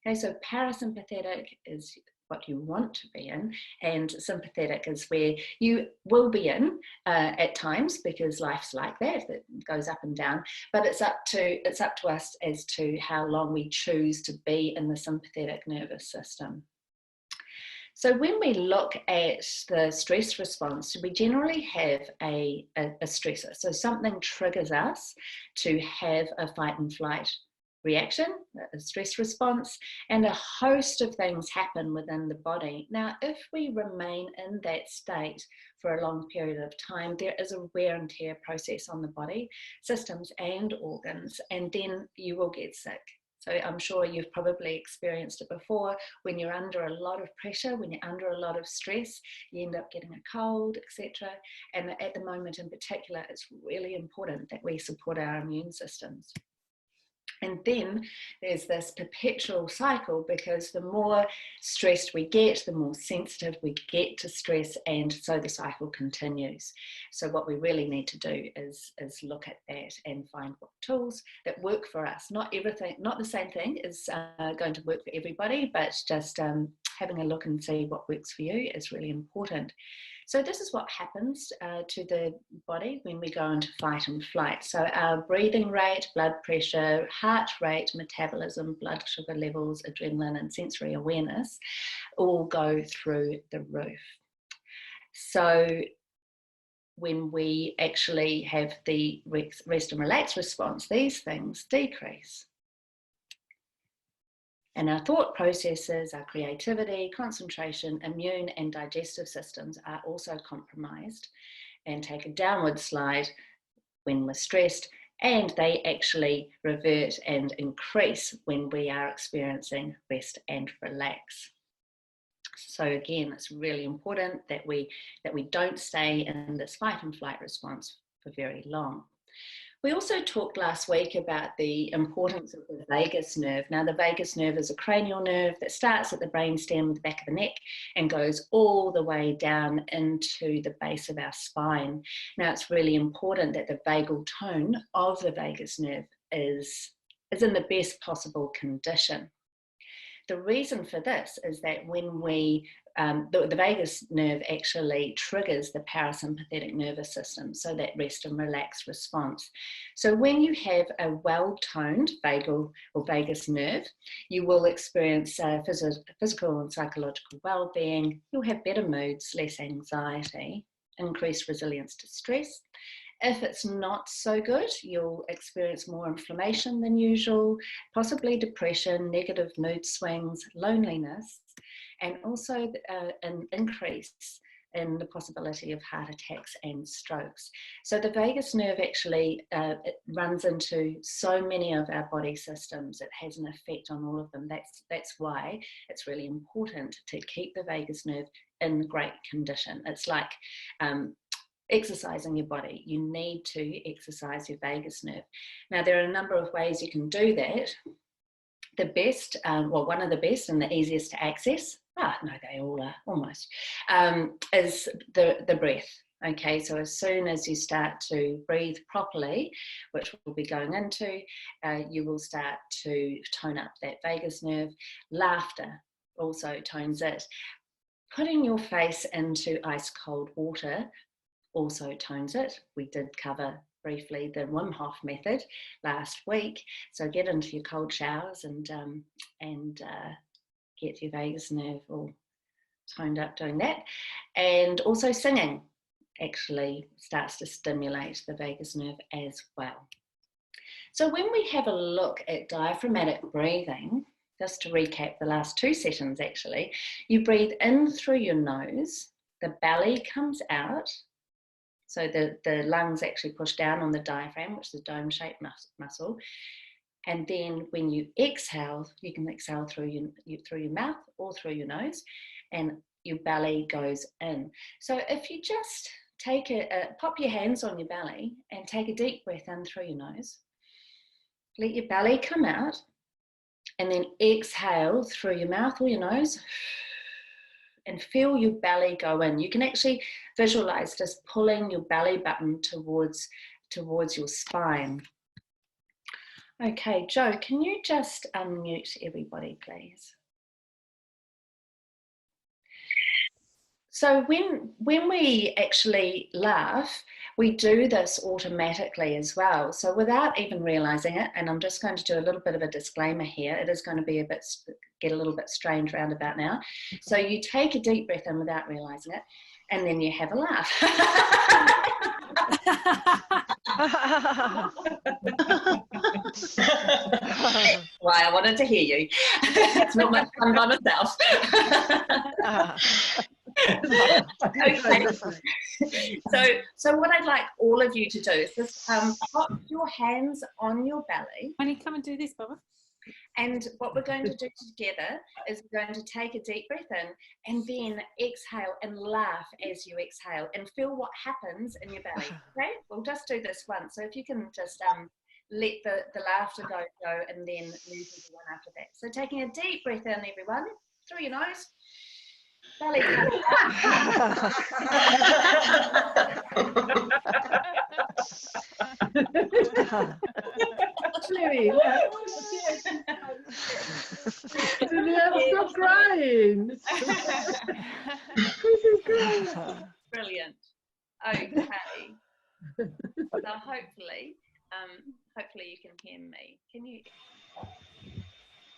Okay, so parasympathetic is what you want to be in, and sympathetic is where you will be in at times, because life's like that, it goes up and down, but it's up to us as to how long we choose to be in the sympathetic nervous system. So when we look at the stress response, we generally have a stressor. So something triggers us to have a fight and flight reaction, a stress response, and a host of things happen within the body. Now, if we remain in that state for a long period of time, there is a wear and tear process on the body, systems and organs, and then you will get sick. So I'm sure you've probably experienced it before. When you're under a lot of pressure, when you're under a lot of stress, you end up getting a cold, etc. And at the moment in particular, it's really important that we support our immune systems. And then there's this perpetual cycle, because the more stressed we get, the more sensitive we get to stress, and so the cycle continues. So what we really need to do is look at that and find what tools that work for us. Not everything, not the same thing is going to work for everybody, but just having a look and see what works for you is really important. So this is what happens to the body when we go into fight and flight. So our breathing rate, blood pressure, heart rate, metabolism, blood sugar levels, adrenaline and sensory awareness all go through the roof. So when we actually have the rest and relax response, these things decrease. And our thought processes, our creativity, concentration, immune and digestive systems are also compromised and take a downward slide when we're stressed, and they actually revert and increase when we are experiencing rest and relax. So again, it's really important that we don't stay in this fight and flight response for very long. We also talked last week about the importance of the vagus nerve. Now, the vagus nerve is a cranial nerve that starts at the brainstem, the back of the neck, and goes all the way down into the base of our spine. Now, it's really important that the vagal tone of the vagus nerve is in the best possible condition. The reason for this is that when we the vagus nerve actually triggers the parasympathetic nervous system, so that rest and relax response. So when you have a well-toned vagal or vagus nerve, you will experience physical and psychological well-being. You'll have better moods, less anxiety, increased resilience to stress. If it's not so good, you'll experience more inflammation than usual, possibly depression, negative mood swings, loneliness, and also an increase in the possibility of heart attacks and strokes. So the vagus nerve actually it runs into so many of our body systems. It has an effect on all of them. That's why it's really important to keep the vagus nerve in great condition. It's like exercising your body. You need to exercise your vagus nerve. Now, there are a number of ways you can do that. The best, one of the best and the easiest to access, no, they all are almost, is the breath. Okay, so as soon as you start to breathe properly, which we'll be going into, you will start to tone up that vagus nerve. Laughter also tones it. Putting your face into ice cold water also tones it. We did cover briefly the Wim Hof method last week. So get into your cold showers and get your vagus nerve all toned up doing that. And also singing actually starts to stimulate the vagus nerve as well. So when we have a look at diaphragmatic breathing, just to recap the last two sessions actually, you breathe in through your nose, the belly comes out. So the lungs actually push down on the diaphragm, which is a dome-shaped muscle. And then when you exhale, you can exhale through your mouth or through your nose, and your belly goes in. So if you just pop your hands on your belly and take a deep breath in through your nose, let your belly come out, and then exhale through your mouth or your nose, and feel your belly go in. You can actually visualize just pulling your belly button towards your spine. Okay, Joe, can you just unmute everybody, please? So when we actually laugh, we do this automatically as well. So without even realizing it, and I'm just going to do a little bit of a disclaimer here, it is going to be get a little bit strange round about now. So you take a deep breath in without realizing it, and then you have a laugh. Why I wanted to hear you. It's not much fun by myself. Okay. So what I'd like all of you to do is just put your hands on your belly. Can you come and do this, Baba? And what we're going to do together is we're going to take a deep breath in and then exhale and laugh as you exhale and feel what happens in your belly. Okay, we'll just do this once. So if you can just let the laughter go and then move into one after that. So taking a deep breath in, everyone, through your nose. Belly comes Stop crying. Brilliant. Okay. So hopefully you can hear me. Can you?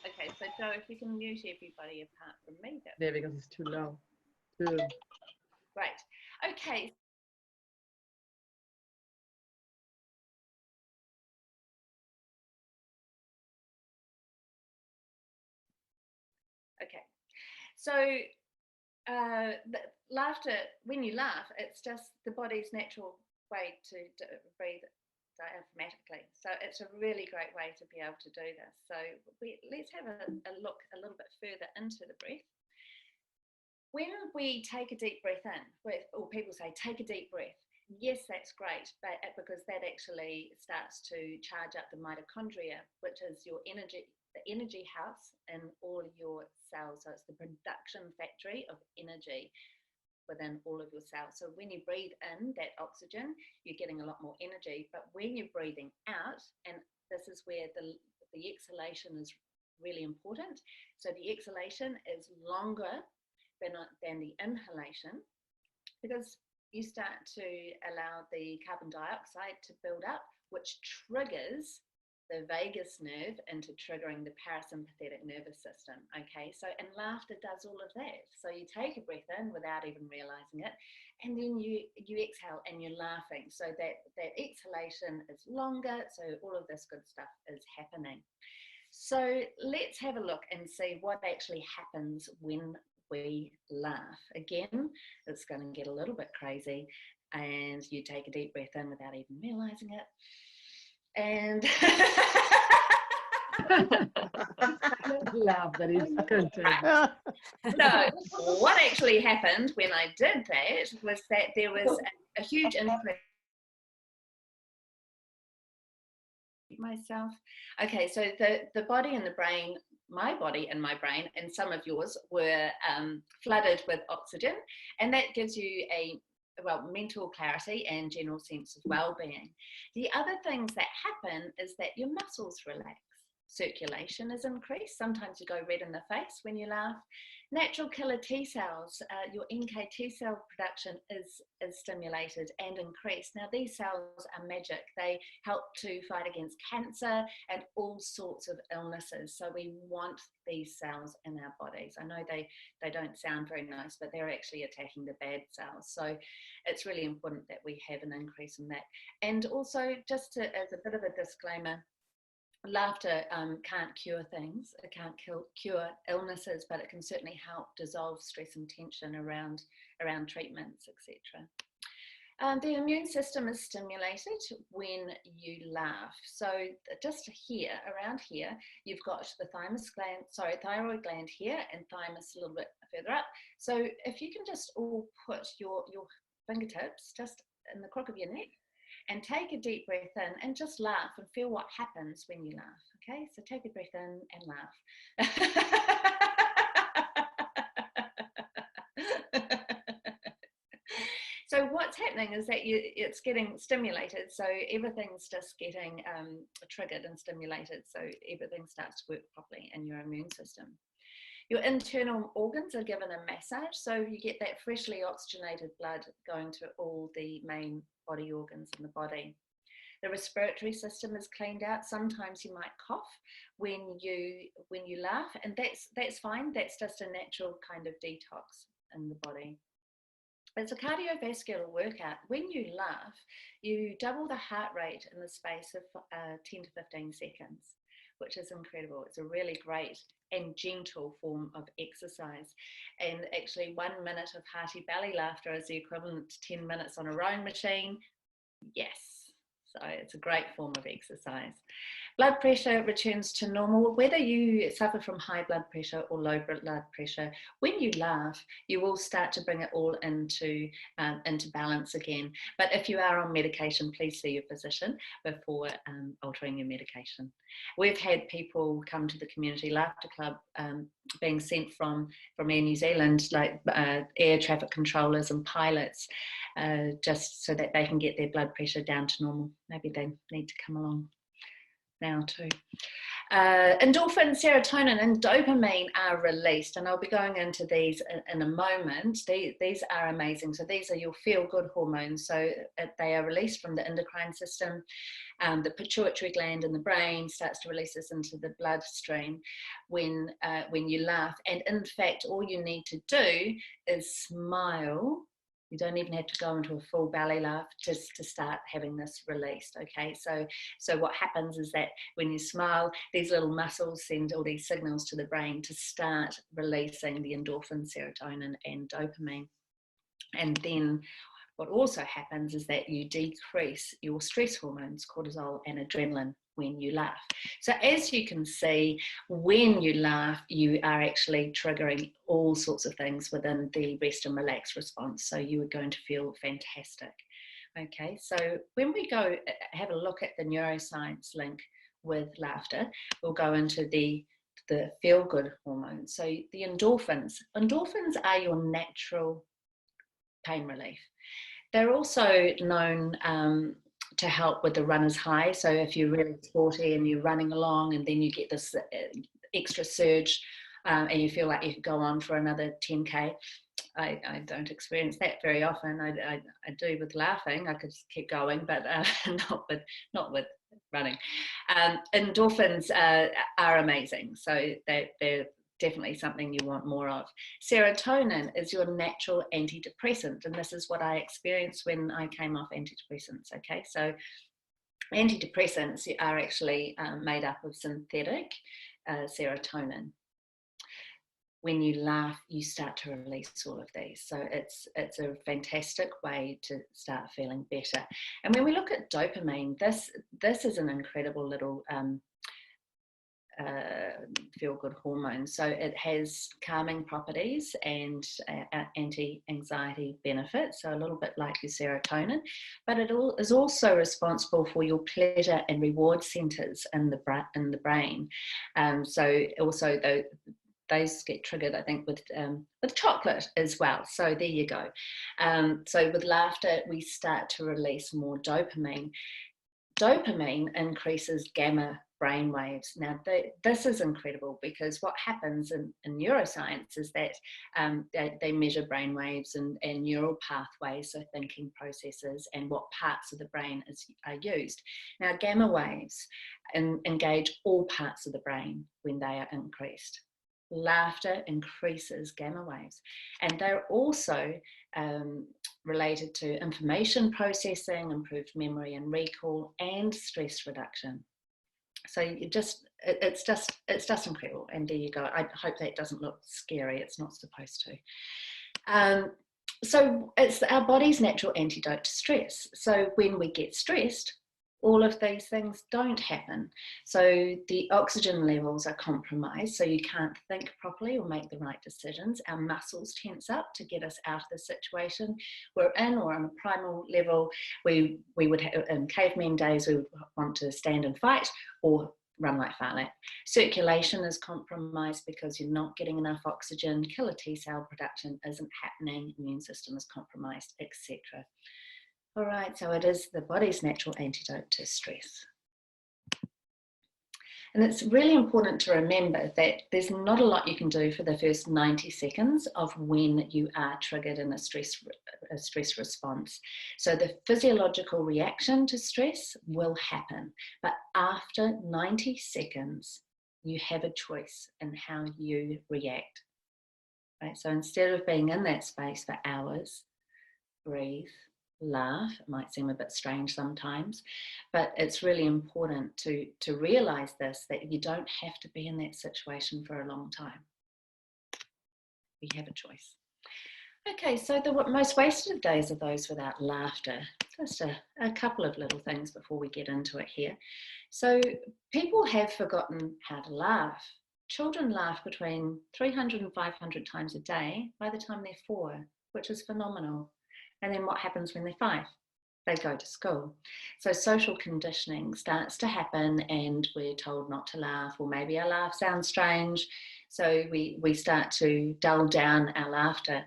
Okay, so Joe, if you can mute everybody apart from me. Yeah, because it's too low. Good. Great. Okay. Okay. So laughter, when you laugh, it's just the body's natural way to breathe diaphragmatically. So it's a really great way to be able to do this. So let's have a look a little bit further into the breath. When we take a deep breath in, or people say, take a deep breath, yes, that's great, but because that actually starts to charge up the mitochondria, which is the energy house in all your cells. So it's the production factory of energy within all of your cells. So when you breathe in that oxygen, you're getting a lot more energy. But when you're breathing out, and this is where the exhalation is really important. So the exhalation is longer than the inhalation, because you start to allow the carbon dioxide to build up, which triggers the vagus nerve into triggering the parasympathetic nervous system. Okay, so and laughter does all of that. So you take a breath in without even realizing it, and then you exhale and you're laughing. So that exhalation is longer. So all of this good stuff is happening. So let's have a look and see what actually happens when we laugh. Again, it's going to get a little bit crazy, and you take a deep breath in without even realizing it. And laugh, that is content. so what actually happened when I did that was that there was a huge increase. Myself. Okay, so the body and the brain, my body and my brain, and some of yours were flooded with oxygen, and that gives you a mental clarity and general sense of well-being. The other things that happen is that your muscles relax, circulation is increased. Sometimes you go red in the face when you laugh. Natural killer T cells, your NKT cell production is stimulated and increased. Now these cells are magic. They help to fight against cancer and all sorts of illnesses. So we want these cells in our bodies. I know they don't sound very nice, but they're actually attacking the bad cells. So it's really important that we have an increase in that. And also, just as a bit of a disclaimer, laughter can't cure things. It can't cure illnesses, but it can certainly help dissolve stress and tension around treatments, etc. The immune system is stimulated when you laugh. So just here, around here, you've got the thyroid gland here, and thymus a little bit further up. So if you can just all put your fingertips just in the crook of your neck, and take a deep breath in and just laugh and feel what happens when you laugh. Okay, so take a breath in and laugh. So So what's happening is that it's getting stimulated, so everything's just getting triggered and stimulated, so everything starts to work properly in your immune system. Your internal organs are given a massage, so you get that freshly oxygenated blood going to all the main body organs in the body. The respiratory system is cleaned out. Sometimes you might cough when you laugh, and that's fine. That's just a natural kind of detox in the body. It's a cardiovascular workout. When you laugh, you double the heart rate in the space of 10 to 15 seconds, which is incredible. It's a really great and gentle form of exercise. And actually 1 minute of hearty belly laughter is the equivalent to 10 minutes on a rowing machine. Yes. So it's a great form of exercise. Blood pressure returns to normal. Whether you suffer from high blood pressure or low blood pressure, when you laugh, you will start to bring it all into balance again. But if you are on medication, please see your physician before altering your medication. We've had people come to the Community Laughter Club being sent from Air New Zealand, like air traffic controllers and pilots, just so that they can get their blood pressure down to normal. Maybe they need to come along now too. Endorphin, serotonin and dopamine are released, and I'll be going into these in a moment. These are amazing. So these are your feel-good hormones. So they are released from the endocrine system. The pituitary gland in the brain starts to release this into the bloodstream when you laugh. And in fact, all you need to do is smile. You don't even have to go into a full belly laugh just to start having this released, okay? So what happens is that when you smile, these little muscles send all these signals to the brain to start releasing the endorphin, serotonin, and dopamine. And then what also happens is that you decrease your stress hormones, cortisol and adrenaline, when you laugh. So as you can see, when you laugh, you are actually triggering all sorts of things within the rest and relax response. So you are going to feel fantastic. Okay, so when we go have a look at the neuroscience link with laughter, we'll go into the feel-good hormones. So the endorphins are your natural pain relief. They're also known to help with the runner's high. So if you're really sporty and you're running along and then you get this extra surge and you feel like you could go on for another 10K, I don't experience that very often. I do with laughing. I could just keep going, but not with running. Endorphins are amazing. So they're definitely something you want more of. Serotonin is your natural antidepressant, and this is what I experienced when I came off antidepressants. Okay, so antidepressants are actually made up of synthetic serotonin. When you laugh, you start to release all of these. So it's a fantastic way to start feeling better. And when we look at dopamine, this is an incredible little feel-good hormone. So it has calming properties and anti-anxiety benefits, so a little bit like your serotonin, but it is also responsible for your pleasure and reward centers in the brain. So also those get triggered, I think, with chocolate as well. So there you go. So with laughter, we start to release more dopamine. Dopamine increases gamma brain waves. Now, this is incredible because what happens in neuroscience is that they measure brain waves and neural pathways, so thinking processes, and what parts of the brain are used. Now, gamma waves engage all parts of the brain when they are increased. Laughter increases gamma waves, and they're also related to information processing, improved memory and recall, and stress reduction. So it's just incredible. And there you go. I hope that doesn't look scary. It's not supposed to. So it's our body's natural antidote to stress. So when we get stressed, all of these things don't happen. So the oxygen levels are compromised, so you can't think properly or make the right decisions. Our muscles tense up to get us out of the situation we're in, or on a primal level, we would have, in caveman days, we would want to stand and fight, or run like fartlek. Circulation is compromised because you're not getting enough oxygen, killer T cell production isn't happening, immune system is compromised, etc. All right, so it is the body's natural antidote to stress. And it's really important to remember that there's not a lot you can do for the first 90 seconds of when you are triggered in a stress response. So the physiological reaction to stress will happen, but after 90 seconds, you have a choice in how you react. Right? So instead of being in that space for hours, breathe, laugh. It might seem a bit strange sometimes, but it's really important to realize this, that you don't have to be in that situation for a long time. You have a choice. Okay, so the most wasted days are those without laughter. Just a couple of little things before we get into it here. So people have forgotten how to laugh. Children laugh between 300 and 500 times a day by the time they're 4, which is phenomenal. And then what happens when they're 5? They go to school. So social conditioning starts to happen and we're told not to laugh, or maybe our laugh sounds strange. So we start to dull down our laughter.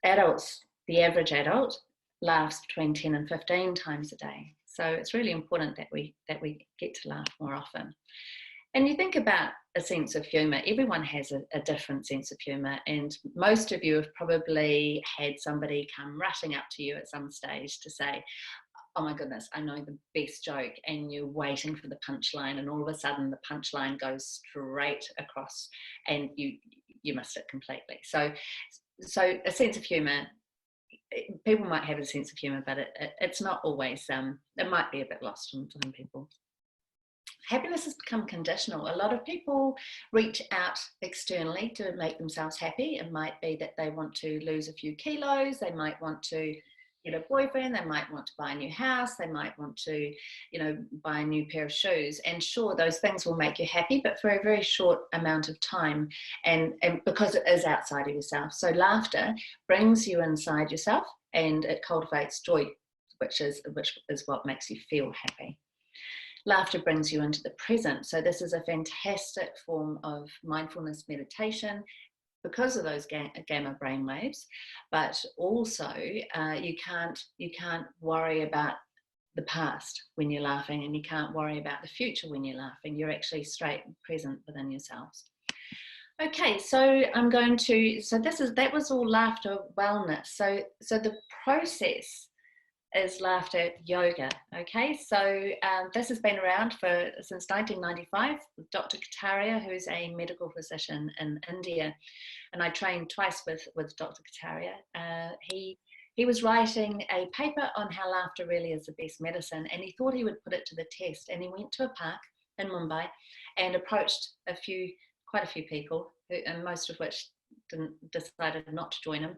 Adults, the average adult laughs between 10 and 15 times a day. So it's really important that we get to laugh more often. And you think about a sense of humour. Everyone has a different sense of humour, and most of you have probably had somebody come rushing up to you at some stage to say, oh my goodness, I know the best joke, and you're waiting for the punchline, and all of a sudden the punchline goes straight across and you missed it completely. So a sense of humour, people might have a sense of humour, but it's not always, it might be a bit lost on some people. Happiness has become conditional. A lot of people reach out externally to make themselves happy. It might be that they want to lose a few kilos, they might want to get a boyfriend, they might want to buy a new house, they might want to, buy a new pair of shoes. And sure, those things will make you happy, but for a very short amount of time, and because it is outside of yourself. So laughter brings you inside yourself and it cultivates joy, which is what makes you feel happy. Laughter brings you into the present. So this is a fantastic form of mindfulness meditation because of those gamma brain waves, but also you can't worry about the past when you're laughing, and you can't worry about the future when you're laughing. You're actually straight present within yourselves. Okay, so that was all laughter wellness. So the process is laughter yoga. Okay, so this has been around since 1995 with Dr. Kataria, who's a medical physician in India, and I trained twice with Dr. Kataria. He was writing a paper on how laughter really is the best medicine, and he thought he would put it to the test. And he went to a park in Mumbai and approached quite a few people, and most of which decided not to join him.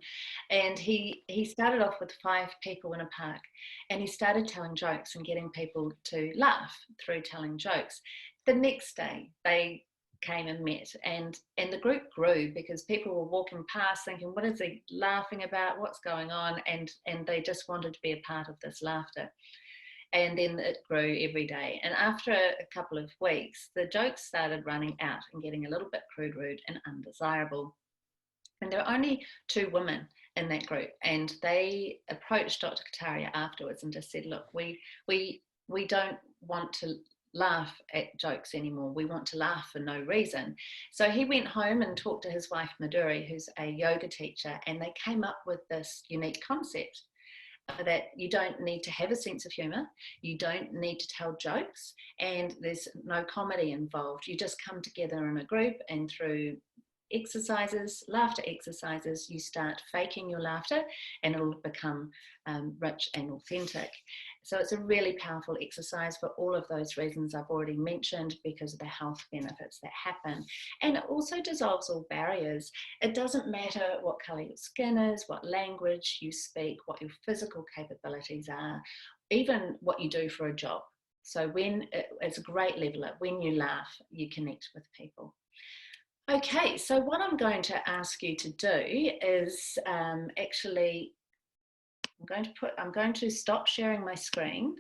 And he started off with 5 people in a park, and he started telling jokes and getting people to laugh through telling jokes. The next day they came and met, and the group grew because people were walking past thinking, what is he laughing about, what's going on, and they just wanted to be a part of this laughter. And then it grew every day. And after a couple of weeks, the jokes started running out and getting a little bit crude, rude and undesirable. And there were only 2 women in that group, and they approached Dr. Kataria afterwards and just said, look, we don't want to laugh at jokes anymore. We want to laugh for no reason. So he went home and talked to his wife Madhuri, who's a yoga teacher, and they came up with this unique concept that you don't need to have a sense of humour, you don't need to tell jokes, and there's no comedy involved. You just come together in a group, and through laughter exercises, you start faking your laughter and it'll become rich and authentic. So it's a really powerful exercise for all of those reasons I've already mentioned, because of the health benefits that happen. And it also dissolves all barriers. It doesn't matter what colour your skin is, what language you speak, what your physical capabilities are, even what you do for a job. So it's a great leveler. When you laugh, you connect with people. Okay, so what I'm going to ask you to do is I'm going to stop sharing my screen,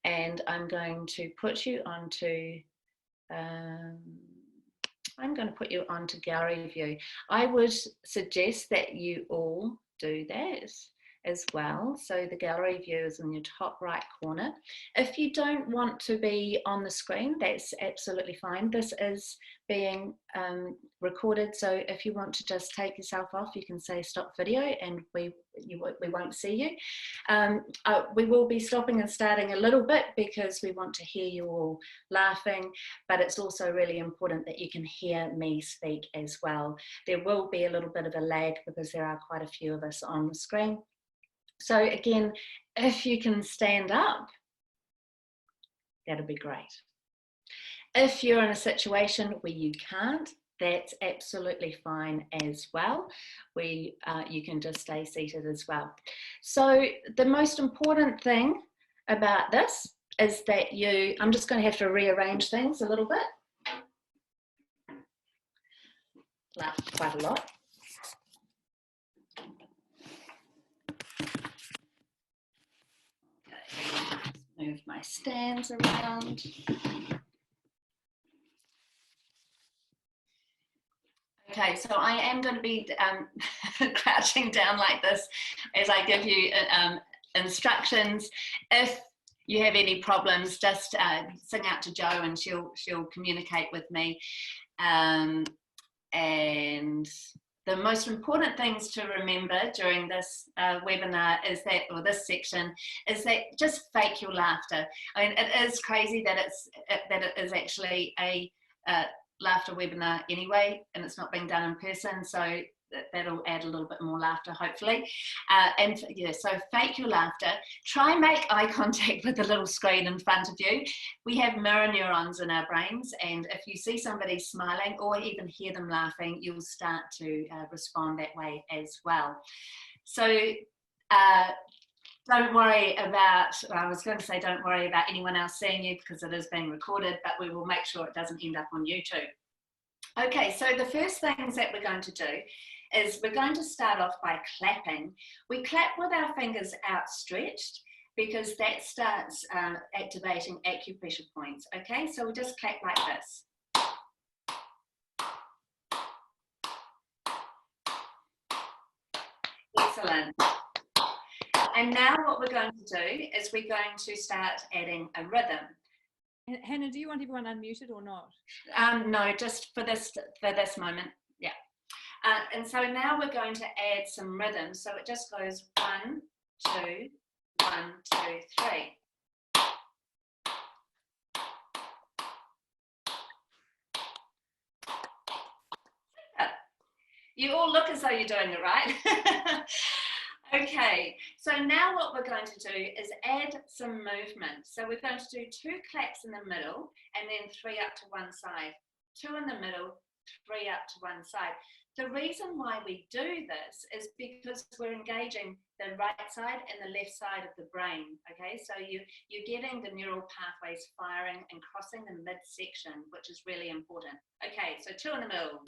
and I'm going to put you onto gallery view. I would suggest that you all do that as well. So the gallery view is in your top right corner. If you don't want to be on the screen, that's absolutely fine. This is being recorded, so if you want to just take yourself off, you can say stop video and we won't see you. We will be stopping and starting a little bit because we want to hear you all laughing, but it's also really important that you can hear me speak as well. There will be a little bit of a lag because there are quite a few of us on the screen. So again, if you can stand up, that'll be great. If you're in a situation where you can't, that's absolutely fine as well. You can just stay seated as well. So the most important thing about this is that I'm just going to have to rearrange things a little bit. Laughed quite a lot. Okay, move my stands around. Okay, so I am going to be crouching down like this as I give you instructions. If you have any problems, just sing out to Jo and she'll communicate with me. And the most important things to remember during this webinar is that, or this section, is that just fake your laughter. I mean, it is crazy that it is actually a laughter webinar anyway, and it's not being done in person, so that'll add a little bit more laughter, hopefully. And yeah, so fake your laughter. Try and make eye contact with the little screen in front of you. We have mirror neurons in our brains, and if you see somebody smiling or even hear them laughing, you'll start to respond that way as well. So don't worry about, I was going to say don't worry about anyone else seeing you because it is being recorded, but we will make sure it doesn't end up on YouTube. Okay, so the first things that we're going to do is we're going to start off by clapping. We clap with our fingers outstretched because that starts activating acupressure points. Okay, so we'll just clap like this. Excellent. And now what we're going to do is we're going to start adding a rhythm. Hannah, do you want everyone unmuted or not? No, just for this moment, yeah. And so now we're going to add some rhythm. So it just goes 1, 2, 1, 2, 3. You all look as though you're doing it right. Okay, so now what we're going to do is add some movement. So we're going to do 2 claps in the middle and then 3 up to one side. 2 in the middle, 3 up to one side. The reason why we do this is because we're engaging the right side and the left side of the brain, okay? So you're getting the neural pathways firing and crossing the midsection, which is really important. Okay, so 2 in the middle.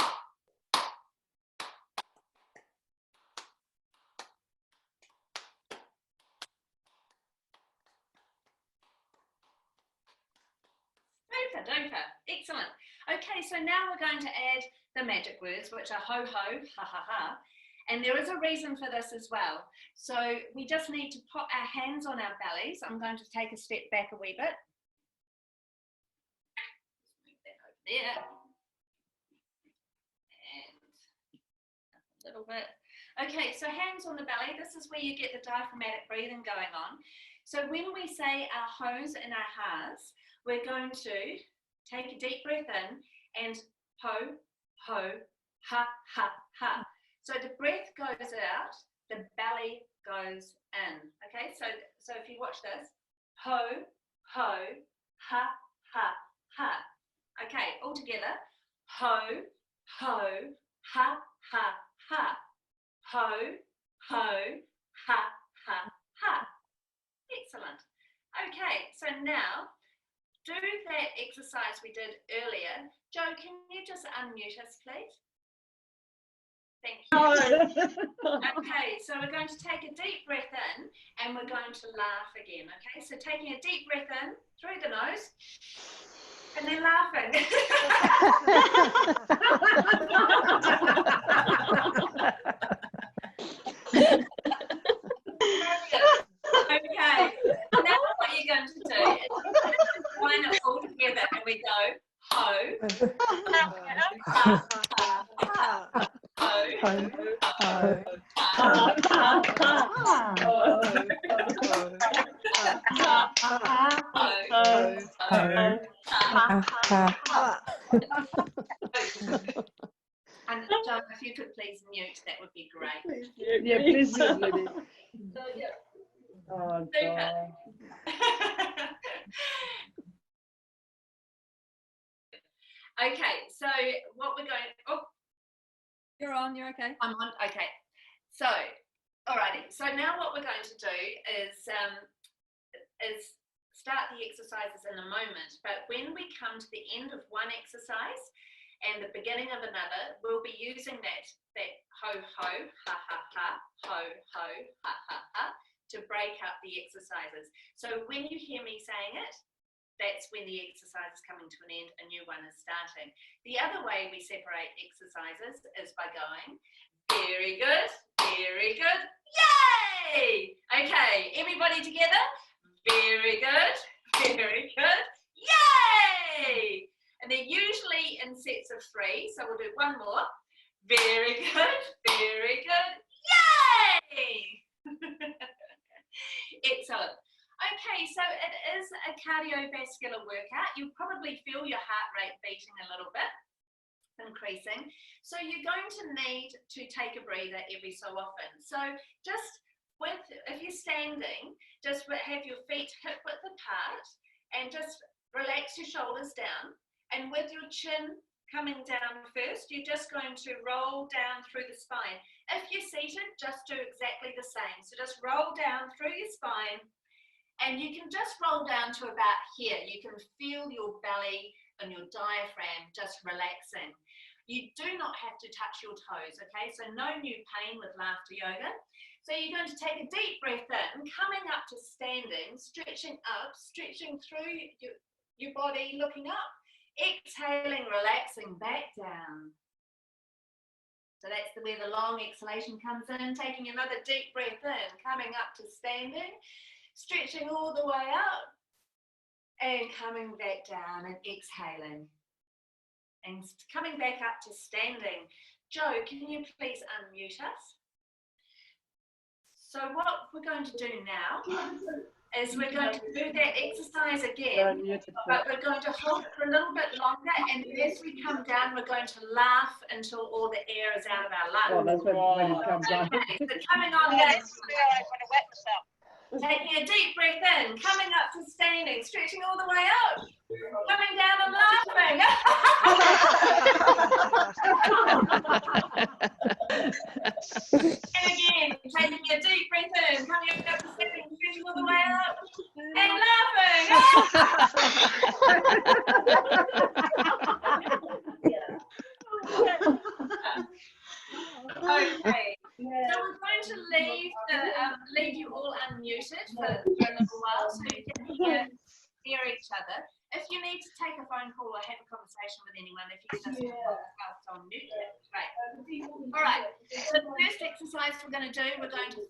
Doper. Excellent. Okay, so now we're going to add the magic words, which are ho ho, ha ha ha. And there is a reason for this as well. So we just need to put our hands on our bellies. I'm going to take a step back a wee bit. Move that over there. And a little bit. Okay, so hands on the belly. This is where you get the diaphragmatic breathing going on. So when we say our ho's and our ha's, we're going to take a deep breath in and ho, ho, ha, ha, ha. So the breath goes out, the belly goes in. Okay, so if you watch this, ho, ho, ha, ha, ha. Okay, all together, ho, ho, ha, ha, ha. Ho, ho, ha, ha, ha. Excellent. Okay, so now do that exercise we did earlier. Jo, can you just unmute us, please? Thank you. Okay, so we're going to take a deep breath in and we're going to laugh again, okay? So taking a deep breath in through the nose and then laughing. Okay, now what you're going to do is line it all together and we go ho, ha, and John, if you could please mute, that would be great. Yeah, please do, lady. Oh, Super. God. Okay, so what we're going, oh, You're on, you're okay. I'm on, okay. So, alrighty, so now what we're going to do is start the exercises in a moment, but when we come to the end of one exercise and the beginning of another, we'll be using that ho ho, ha ha ha, ho ho, ha ha ha, to break up the exercises. So when you hear me saying it, that's when the exercise is coming to an end, a new one is starting. The other way we separate exercises is by going, very good, yay! Okay, everybody together, very good, yay! And they're usually in sets of 3, so we'll do one more. Very good, yay! Excellent. Okay, so it is a cardiovascular workout. You'll probably feel your heart rate beating a little bit, increasing. So you're going to need to take a breather every so often. So just if you're standing, just have your feet hip width apart and just relax your shoulders down. And with your chin coming down first, you're just going to roll down through the spine. If you're seated, just do exactly the same. So just roll down through your spine. And you can just roll down to about here. You can feel your belly and your diaphragm just relaxing. You do not have to touch your toes, okay? So no new pain with laughter yoga. So you're going to take a deep breath in, coming up to standing, stretching up, stretching through your body, looking up, exhaling, relaxing back down. So that's where the long exhalation comes in, taking another deep breath in, coming up to standing, stretching all the way up and coming back down and exhaling and coming back up to standing. Joe, can you please unmute us? So what we're going to do now is we're going to do that exercise again, but we're going to hold it for a little bit longer, and as we come down, we're going to laugh until all the air is out of our lungs. Oh, that's when it comes down. Okay, so coming on down. Taking a deep breath in, coming up to standing, stretching all the way up, coming down and laughing. And again, taking a deep breath in, coming up to standing, stretching all the way up, and laughing. Okay. So we're going to leave you all unmuted for a little while so you can hear each other. If you need to take a phone call or have a conversation with anyone, if you just on mute, that's great. All right, so the first exercise we're going to do, we're going to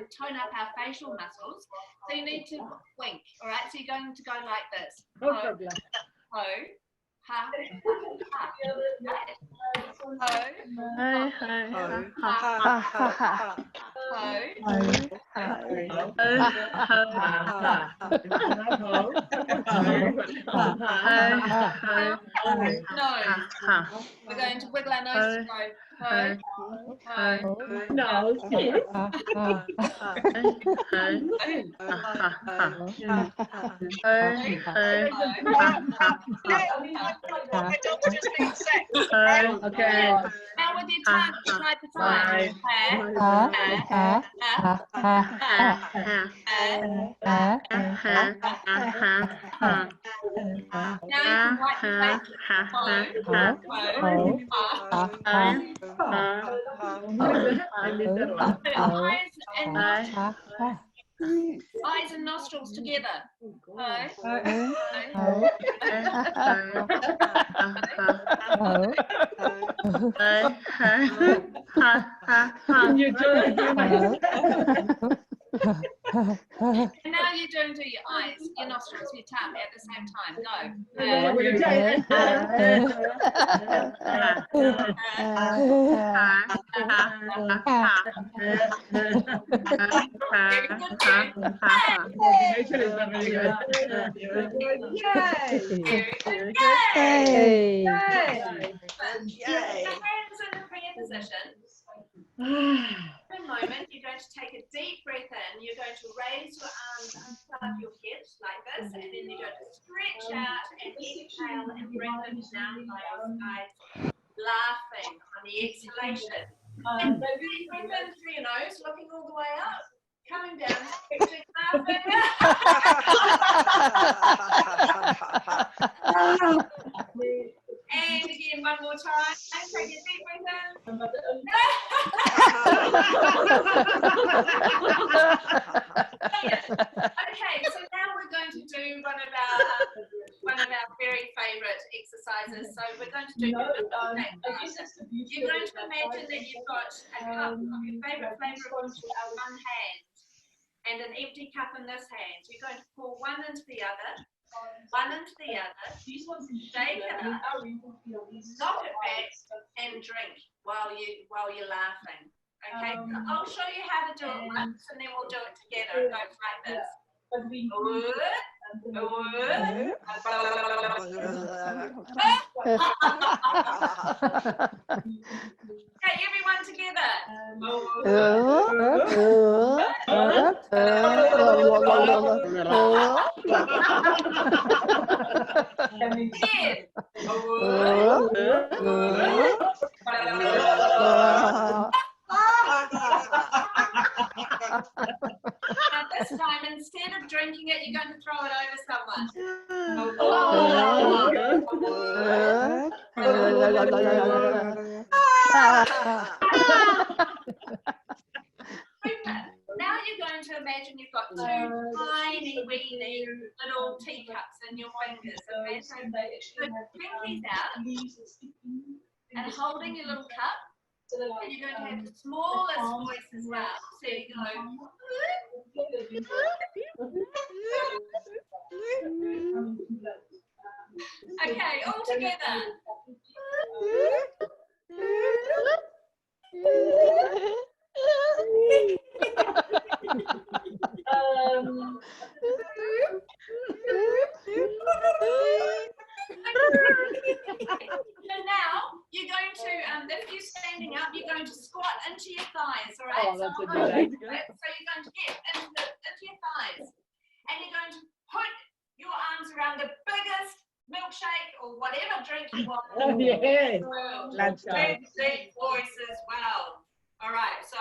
tone up our facial muscles. So you need to wink, all right? So you're going to go like this. No problem. Ho, ha, ha. We're going to wiggle our nose to go ho, ho, No, okay. Now with your tongue side to side. Now you can wipe your face. I missed that one. Eyes and nostrils together. You turn. And now you're doing to your eyes, your nostrils, your tongue at the same time. Go. Coordination is not very good. Hey. Your hands in the prayer position. For a moment, you're going to take a deep breath in. You're going to raise your arms above your head like this, and then you're going to stretch out and exhale and bring them down by your sides, laughing on the exhalation. And deep breath in through your nose, looking all the way up, coming down, stretching, laughing. And again, one more time. Take a deep breath in. Okay, so now we're going to do one of our very favourite exercises. So we're going to do. You're going to imagine that you've got a cup of your favourite flavour of one hand and an empty cup in this hand. So you're going to pour one into the other. One into the other, shake it up, knock it back, and drink while you're laughing. Okay, I'll show you how to do it once, and then we'll do it together. It goes like this. Okay, everyone together. This time, instead of drinking it, you're going to throw it over someone. Now you're going to imagine you've got two tiny, weeny little teacups in your fingers. Okay, so put pinkies out and holding your little cup. And you're going to have the smallest voice as well. So you go. Okay, all together. So now you're going to, if you're standing up, you're going to squat into your thighs, all right? Oh, that's a So good idea. you're going to get into your thighs, and you're going to put your arms around the biggest milkshake or whatever drink you want. Yes. That's big, deep voice as well. All right, so.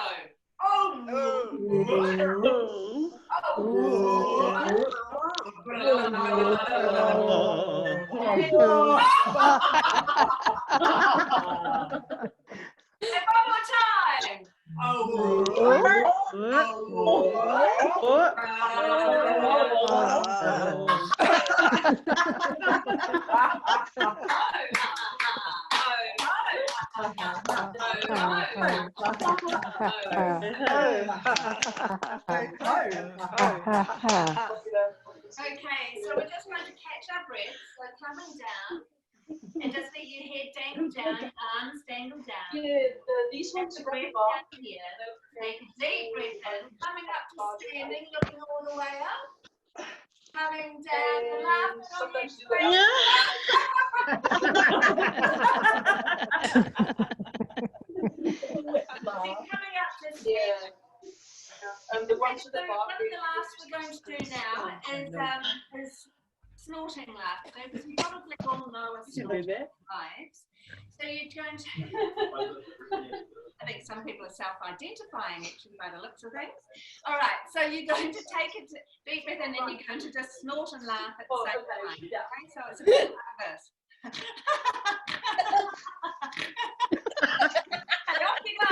And one more time. Okay, so we're just going to catch our breath. So coming down, and just let your head dangle down, arms dangle down. These ones are Breath down here. Take a deep breath in, coming up to standing, looking all the way up. Coming down, laughing on your screen. Coming up to standing. And the ones So at the one bottom. of the last we're going to do now is snorting laughter, because you probably all know a snorting vibes. So you're going to, I think some people are self-identifying actually by the looks of things. All right, so you're going to take a deep breath in and you're going to just snort and laugh at the same time. Okay, so it's a bit like this. And off you go.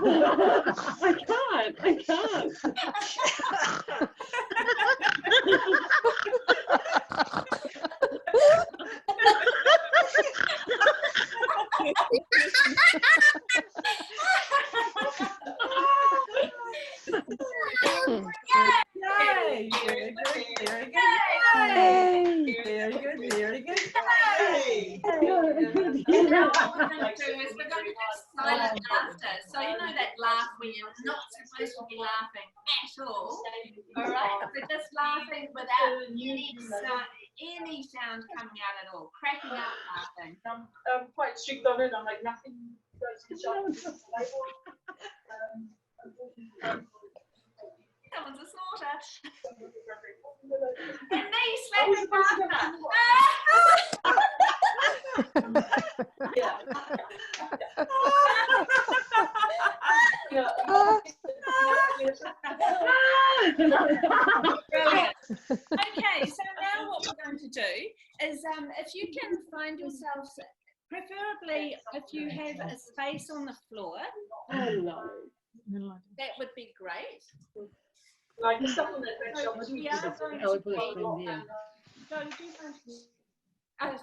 I can't. Yay! Very good, very good. Yay! Very good, very good. Yay! And now what we're going to do is we're going to do silent laughter. So you know that laugh when you're not supposed to be laughing at all. Alright? So just laughing without any sound coming out at all. Cracking up laughing. I'm quite strict on it. I'm like, nothing goes to shop. Someone's a snorter. And me slapping laughter. Yeah. Brilliant. Okay, so now what we're going to do is if you can find yourselves, preferably if you have a space on the floor, that would be great. Like someone that We are going to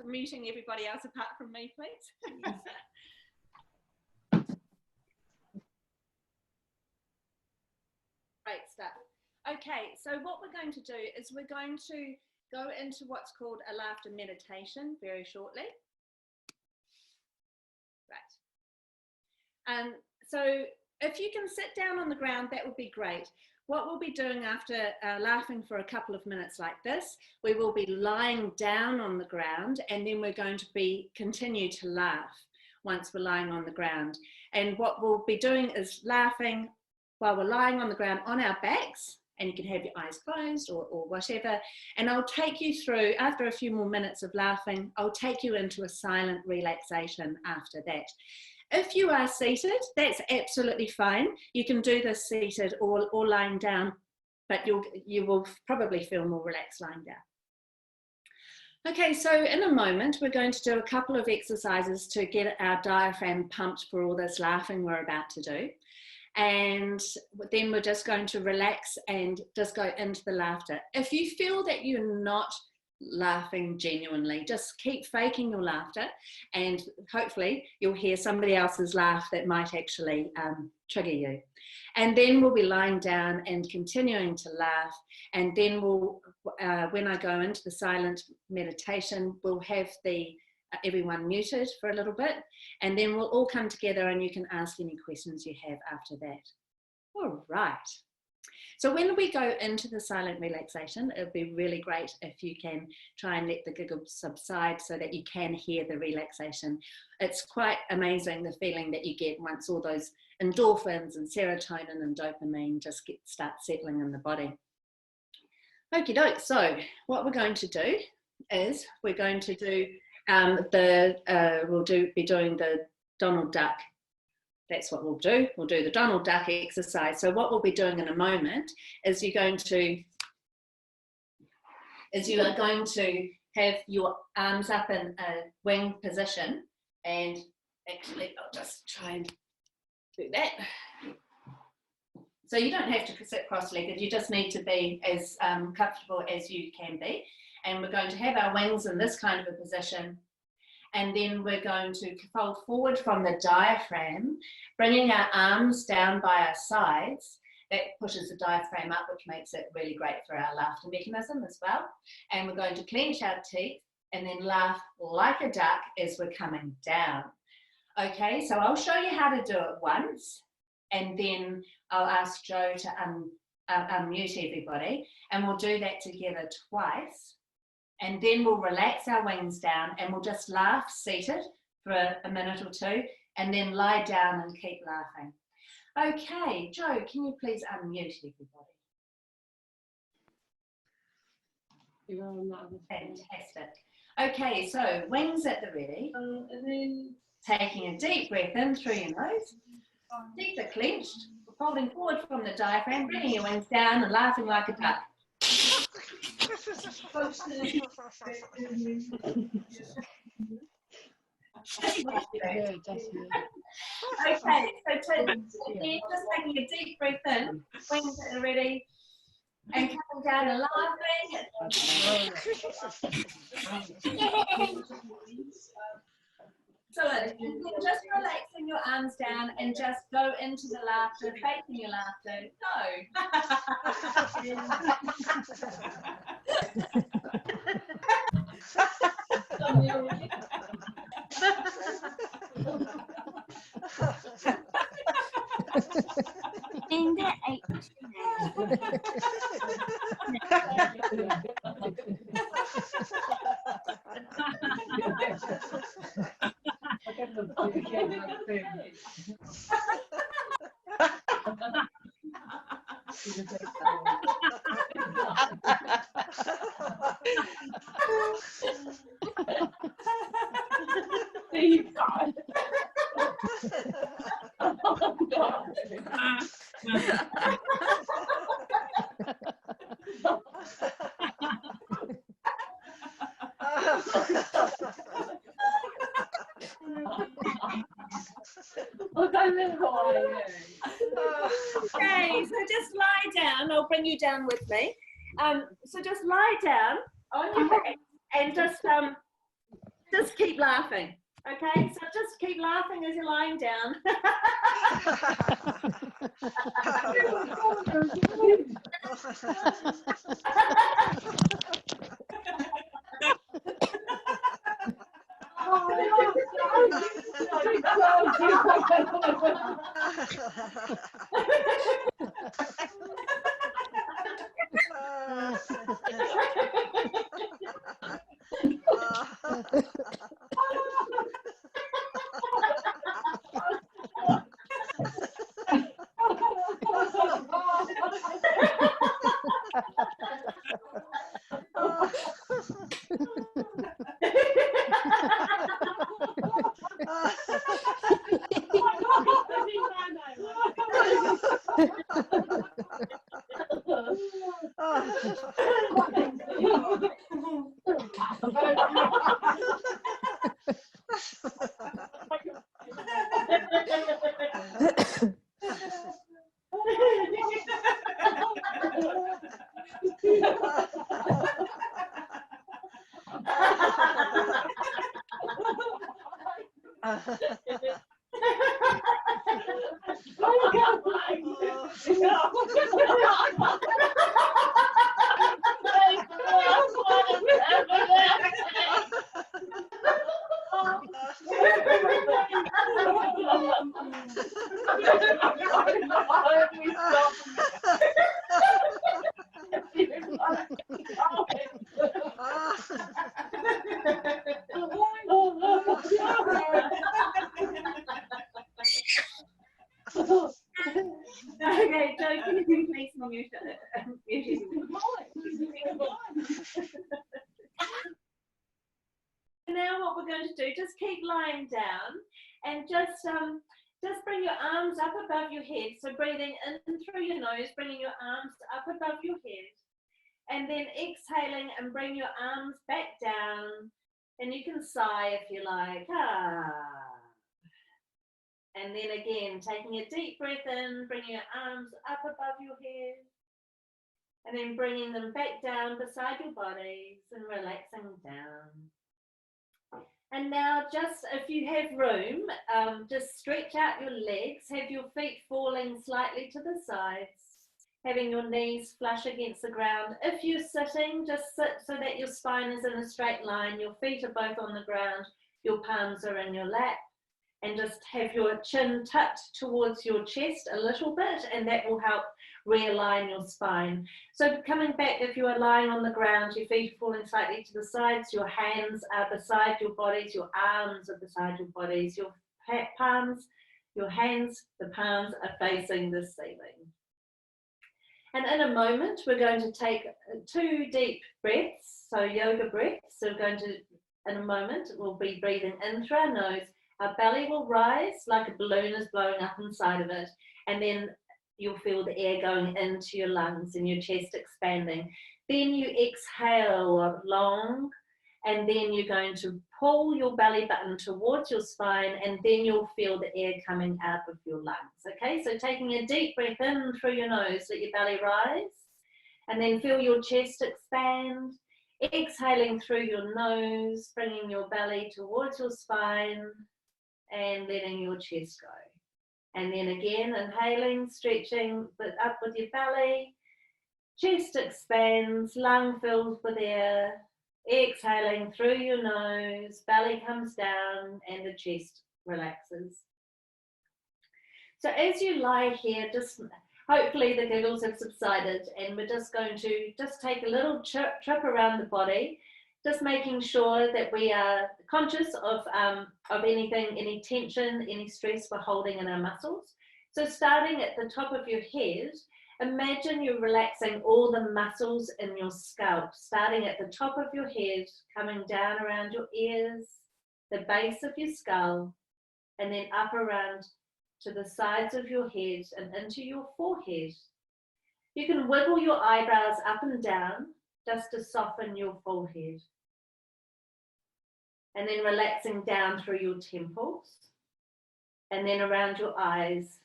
be muting everybody else apart from me, please. Great stuff. Okay, so what we're going to do is we're going to go into what's called a laughter meditation very shortly. Right. So if you can sit down on the ground, that would be great. What we'll be doing after laughing for a couple of minutes like this, we will be lying down on the ground, and then we're going to continue to laugh once we're lying on the ground. And what we'll be doing is laughing while we're lying on the ground on our backs, and you can have your eyes closed or whatever. And I'll take you through, after a few more minutes of laughing, I'll take you into a silent relaxation after that. If you are seated, that's absolutely fine. You can do this seated or lying down, but you will probably feel more relaxed lying down. Okay, so in a moment, we're going to do a couple of exercises to get our diaphragm pumped for all this laughing we're about to do. And then we're just going to relax and just go into the laughter. If you feel that you're not laughing genuinely, just keep faking your laughter, and hopefully you'll hear somebody else's laugh that might actually trigger you. And then we'll be lying down and continuing to laugh, and then we'll when I go into the silent meditation, we'll have everyone muted for a little bit, and then we'll all come together and you can ask any questions you have after that. All right. So when we go into the silent relaxation, it would be really great if you can try and let the giggle subside so that you can hear the relaxation. It's quite amazing the feeling that you get once all those endorphins and serotonin and dopamine just start settling in the body. Okie doke, so what we're going to do is we're going to do we'll be doing the Donald Duck. That's what we'll do. We'll do the Donald Duck exercise. So what we'll be doing in a moment is you are going to have your arms up in a wing position, and actually I'll just try and do that. So you don't have to sit cross-legged, you just need to be as comfortable as you can be. And we're going to have our wings in this kind of a position. And then we're going to fold forward from the diaphragm, bringing our arms down by our sides. That pushes the diaphragm up, which makes it really great for our laughter mechanism as well. And we're going to clench our teeth and then laugh like a duck as we're coming down. Okay, so I'll show you how to do it once, and then I'll ask Joe to unmute everybody, and we'll do that together twice. And then we'll relax our wings down and we'll just laugh seated for a minute or two, and then lie down and keep laughing. Okay, Joe, can you please unmute everybody? Fantastic. Okay, so wings at the ready. and then Taking a deep breath in through your nose. Teeth are clenched. Folding forward from the diaphragm, bringing your wings down and laughing like a duck. Yeah, definitely. Okay, so again, just taking a deep breath in, wings are ready, and coming down and laughing. So just relaxing your arms down and just go into the laughter, facing your laughter. Okay, so just lie down. I'll bring you down with me. So just lie down on your back and just keep laughing. Okay, so just keep laughing as you're lying down. Okay, Joe, can you please mute it? Now what we're going to do, just keep lying down and just bring your arms up above your head. So breathing in through your nose, bringing your arms up above your head. And then exhaling and bring your arms back down. And you can sigh if you like. And then again, taking a deep breath in, bringing your arms up above your head. And then bringing them back down beside your bodies and relaxing down. And now just if you have room, just stretch out your legs, have your feet falling slightly to the sides, having your knees flush against the ground. If you're sitting, just sit so that your spine is in a straight line, your feet are both on the ground, your palms are in your lap, and just have your chin tucked towards your chest a little bit, and that will help realign your spine. So coming back, if you are lying on the ground, your feet are falling slightly to the sides, your hands are beside your bodies, your arms are beside your bodies, your palms, your hands, the palms are facing the ceiling. And in a moment, we're going to take 2 deep breaths, so yoga breaths. So we're going to, in a moment, we'll be breathing in through our nose. Our belly will rise like a balloon is blowing up inside of it. And then you'll feel the air going into your lungs and your chest expanding. Then you exhale long And then you're going to pull your belly button towards your spine, and then you'll feel the air coming out of your lungs. Okay, so taking a deep breath in through your nose, let your belly rise, and then feel your chest expand. Exhaling through your nose, bringing your belly towards your spine and letting your chest go. And then again, inhaling, stretching up with your belly, chest expands, lung fills with air. Exhaling through your nose, belly comes down and the chest relaxes. So as you lie here, just hopefully the giggles have subsided, and we're just going to just take a little trip around the body, just making sure that we are conscious of anything, any tension, any stress we're holding in our muscles. So starting at the top of your head, imagine you're relaxing all the muscles in your scalp, starting at the top of your head, coming down around your ears, the base of your skull, and then up around to the sides of your head and into your forehead. You can wiggle your eyebrows up and down just to soften your forehead. And then relaxing down through your temples, and then around your eyes,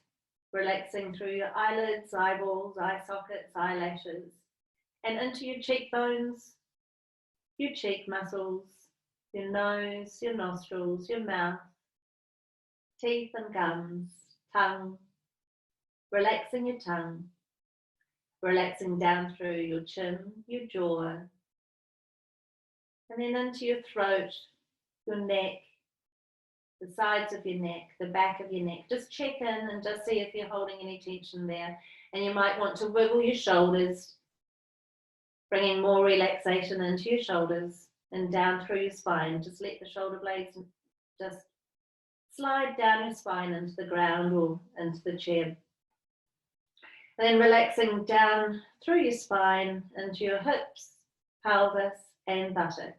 relaxing through your eyelids, eyeballs, eye sockets, eyelashes, and into your cheekbones, your cheek muscles, your nose, your nostrils, your mouth, teeth and gums, tongue, relaxing your tongue, relaxing down through your chin, your jaw, and then into your throat, your neck, the sides of your neck, the back of your neck. Just check in and just see if you're holding any tension there. And you might want to wiggle your shoulders, bringing more relaxation into your shoulders and down through your spine. Just let the shoulder blades just slide down your spine into the ground or into the chair. And then relaxing down through your spine into your hips, pelvis, and buttocks.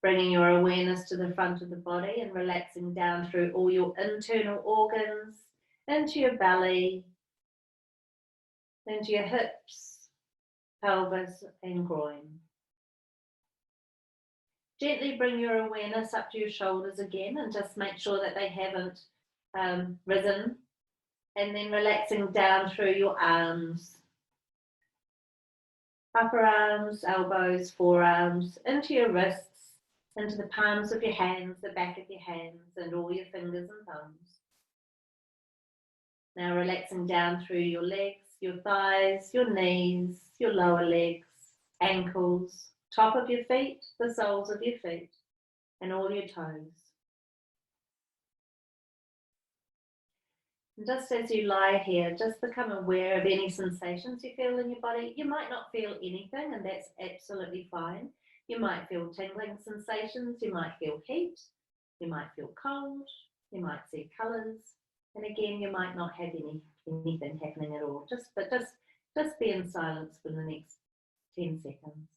Bringing your awareness to the front of the body and relaxing down through all your internal organs, into your belly, into your hips, pelvis, and groin. Gently bring your awareness up to your shoulders again and just make sure that they haven't risen. And then relaxing down through your arms, upper arms, elbows, forearms, into your wrists, into the palms of your hands, the back of your hands, and all your fingers and thumbs. Now relaxing down through your legs, your thighs, your knees, your lower legs, ankles, top of your feet, the soles of your feet, and all your toes. And just as you lie here, just become aware of any sensations you feel in your body. You might not feel anything, and that's absolutely fine. You might feel tingling sensations, you might feel heat, you might feel cold, you might see colours, and again, you might not have anything happening at all. Just be in silence for the next 10 seconds.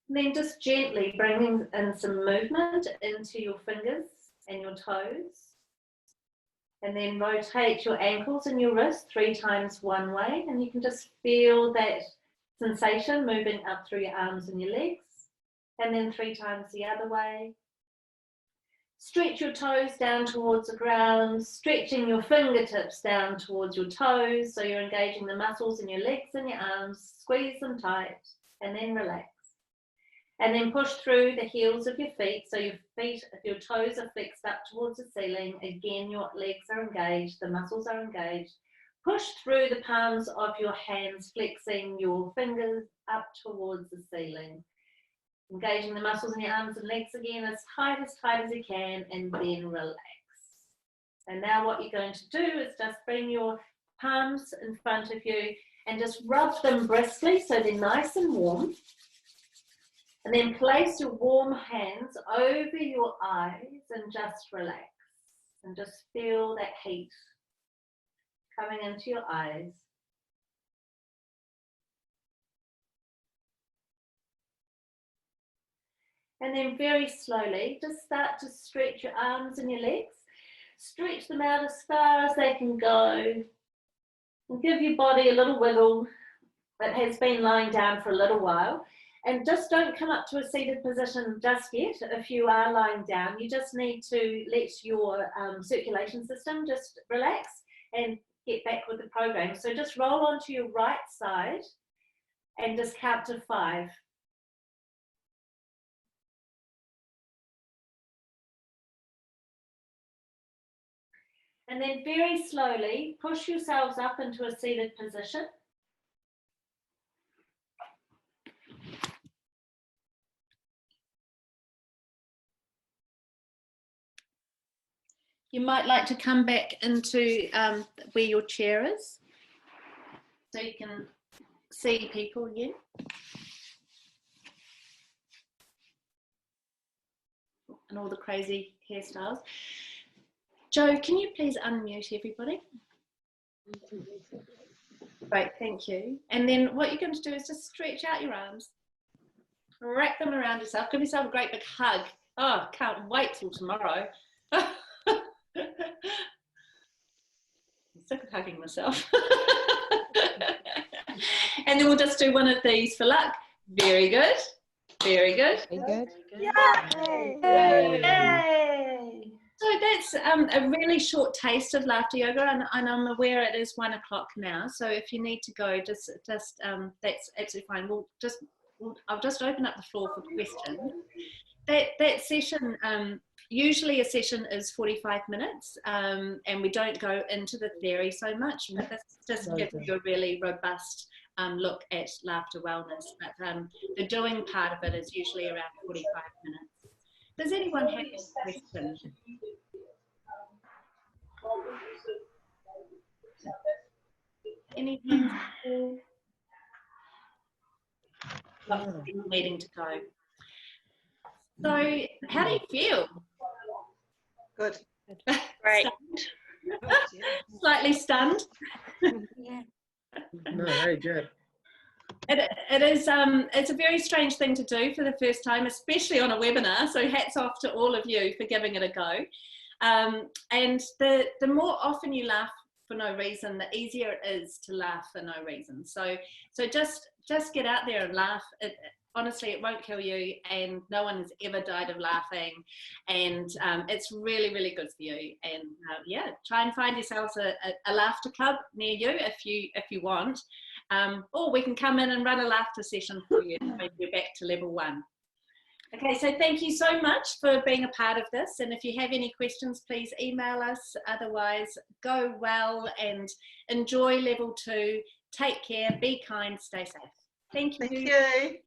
And then just gently bringing in some movement into your fingers and your toes. And then rotate your ankles and your wrists 3 times one way. And you can just feel that sensation moving up through your arms and your legs. And then 3 times the other way. Stretch your toes down towards the ground, stretching your fingertips down towards your toes. So you're engaging the muscles in your legs and your arms. Squeeze them tight and then relax. And then push through the heels of your feet. So your toes are flexed up towards the ceiling. Again, your legs are engaged, the muscles are engaged. Push through the palms of your hands, flexing your fingers up towards the ceiling. Engaging the muscles in your arms and legs again as tight as you can, and then relax. And now what you're going to do is just bring your palms in front of you and just rub them briskly so they're nice and warm. And then place your warm hands over your eyes and just relax. And just feel that heat coming into your eyes. And then very slowly, just start to stretch your arms and your legs. Stretch them out as far as they can go. And give your body a little wiggle that has been lying down for a little while. And just don't come up to a seated position just yet. If you are lying down, you just need to let your circulation system just relax and get back with the program. So just roll onto your right side and just count to 5. And then very slowly push yourselves up into a seated position. You might like to come back into where your chair is, so you can see people again. And all the crazy hairstyles. Joe, can you please unmute everybody? Great, thank you. And then what you're going to do is just stretch out your arms, wrap them around yourself, give yourself a great big hug. Oh, can't wait till tomorrow. I'm sick of hugging myself. And then we'll just do one of these for luck. Very good. Very good. Very good. Yay. Yay. So that's a really short taste of laughter yoga, and I'm aware it is 1 o'clock now. So if you need to go, just that's absolutely fine. I'll just open up the floor for questions. That session, usually a session is 45 minutes, and we don't go into the theory so much, but this just gives you a really robust look at laughter wellness. But the doing part of it is usually around 45 minutes. Does anyone have any questions? Anything? Needing to go. So, how do you feel? Good. Great. Slightly stunned. No, very good. It is. It's a very strange thing to do for the first time, especially on a webinar. So hats off to all of you for giving it a go. And the more often you laugh for no reason, the easier it is to laugh for no reason. So just get out there and laugh. Honestly, it won't kill you, and no one has ever died of laughing, and it's really, really good for you. And yeah, try and find yourselves a laughter club near you if you want, or we can come in and run a laughter session for you when you're back to level 1. Okay, so thank you so much for being a part of this, and if you have any questions, please email us. Otherwise, go well and enjoy level 2. Take care, be kind, stay safe. Thank you. Thank you.